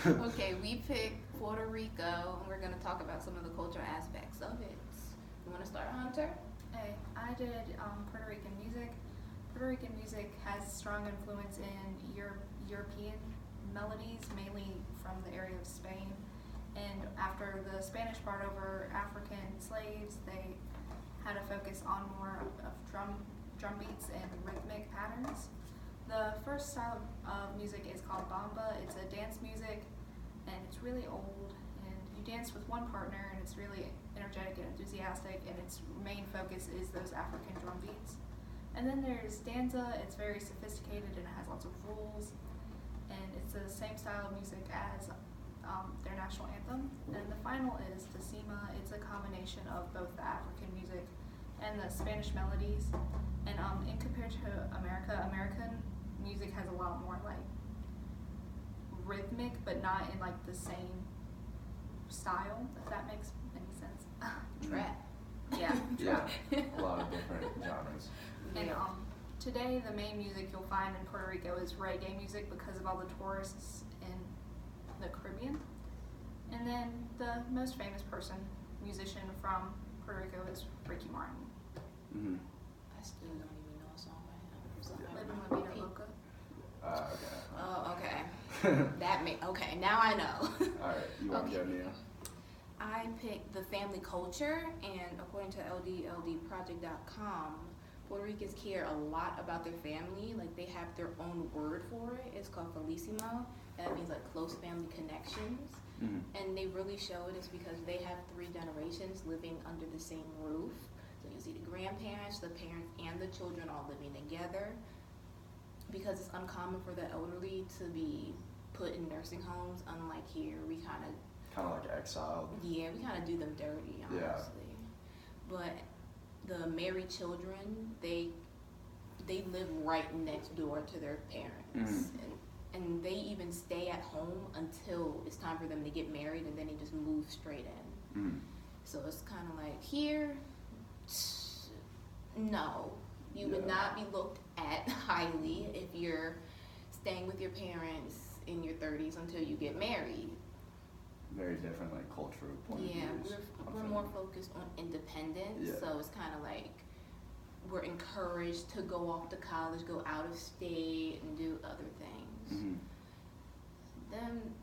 Okay, we picked Puerto Rico, and we're going to talk about some of the cultural aspects of it. You want to start, Hunter? Hey, I did Puerto Rican music. Puerto Rican music has strong influence in European melodies, mainly from the area of Spain. And after the Spanish brought over African slaves, they had a focus on more of drum beats and rhythmic patterns. The first style of music is called bamba. It's a dance music, and it's really old. And you dance with one partner, and it's really energetic and enthusiastic. And its main focus is those African drum beats. And then there's danza. It's very sophisticated and it has lots of rules. And it's the same style of music as their national anthem. And the final is Decima. It's a combination of both the African music and the Spanish melodies. And in compared to American music has a lot more like rhythmic, but not in like the same style, if that makes any sense. Trap. Yeah. Yeah, a lot of different genres. And today the main music you'll find in Puerto Rico is reggae music because of all the tourists in the Caribbean. And then the most famous musician from Puerto Rico is Ricky Martin. Mm-hmm. I still don't even know a song by him. So Living La Vida Loca. Okay. Oh, okay. Okay, now I know. Alright, you want to go, Nia? I picked the family culture, and according to LDLDproject.com, Puerto Ricans care a lot about their family. Like, they have their own word for it. It's called Felicimo. That means like close family connections. Mm-hmm. And they really show it is because they have 3 generations living under the same roof. So you see the grandparents, the parents, and the children all living together. Because it's uncommon for the elderly to be put in nursing homes, unlike here, we kind of like exiled. Yeah, we kind of do them dirty, honestly. Yeah. But the married children, they live right next door to their parents, and they even stay at home until it's time for them to get married, and then they just move straight in. So it's kind of like here, no, you would not be looked at highly if you're staying with your parents in your 30s until you get married. Very different, like, cultural point of views. Yeah, we're more focused on independence, so it's kind of like we're encouraged to go off to college, go out of state, and do other things. Mm-hmm. Then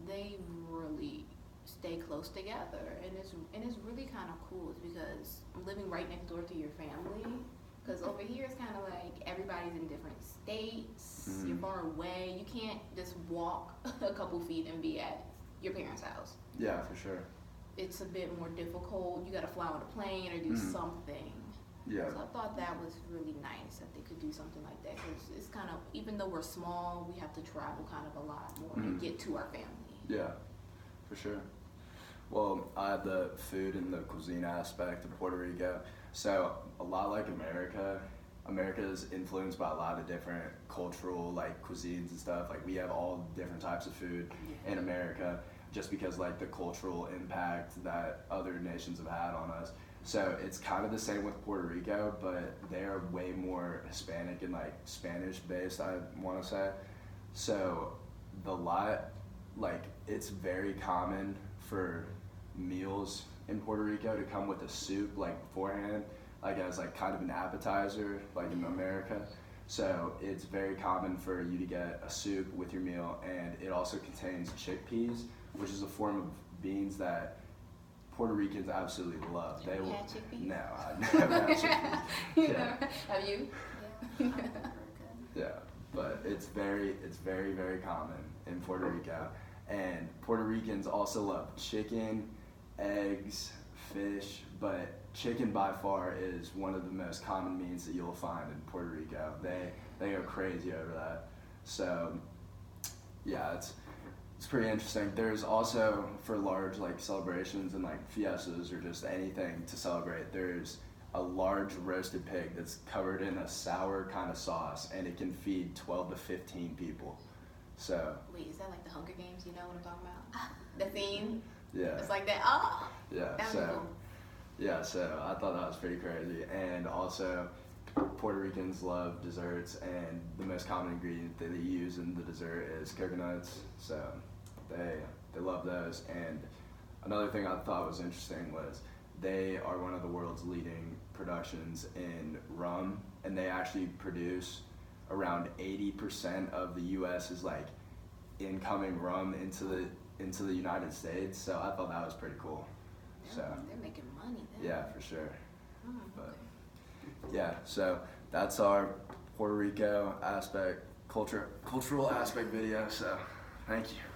they really stay close together, and it's really kind of cool. It's because I'm living right next door to your family. Because over here it's kind of like everybody's in different states. Mm-hmm. You're far away. You can't just walk a couple feet and be at your parents' house. Yeah, for sure. It's a bit more difficult. You got to fly on a plane or do something. Yeah. So I thought that was really nice that they could do something like that, because it's kind of, even though we're small, we have to travel kind of a lot more to get to our family. Yeah, for sure. Well, I have the food and the cuisine aspect of Puerto Rico. So a lot like America is influenced by a lot of different cultural like cuisines and stuff. Like, we have all different types of food in America, just because like the cultural impact that other nations have had on us. So it's kind of the same with Puerto Rico, but they're way more Hispanic and like Spanish based, I want to say. So it's very common for meals in Puerto Rico to come with a soup like beforehand, like as like kind of an appetizer, like in America. So it's very common for you to get a soup with your meal, and it also contains chickpeas, which is a form of beans that Puerto Ricans absolutely love. Have you had chickpeas? No, I've never had chickpeas. Yeah. Have you? Yeah. Yeah, but it's very, very common in Puerto Rico. And Puerto Ricans also love chicken, eggs, fish, but chicken by far is one of the most common meats that you'll find in Puerto Rico. They go crazy over that. So yeah, it's pretty interesting. There's also, for large like celebrations and like fiestas or just anything to celebrate, there's a large roasted pig that's covered in a sour kind of sauce, and it can feed 12 to 15 people. So Wait, is that like the Hunger Games? You know what I'm talking about? The theme? yeah. It's like that. Oh! Yeah, That was cool. so I thought that was pretty crazy. And also, Puerto Ricans love desserts, and the most common ingredient that they use in the dessert is coconuts. So They love those. And another thing I thought was interesting was they are one of the world's leading productions in rum, and they actually produce around 80% of the U.S.'s like incoming rum into the United States. So I thought that was pretty cool. They're making money then. Yeah, for sure. Oh, But okay. yeah, so that's our Puerto Rico aspect, cultural aspect video. So thank you.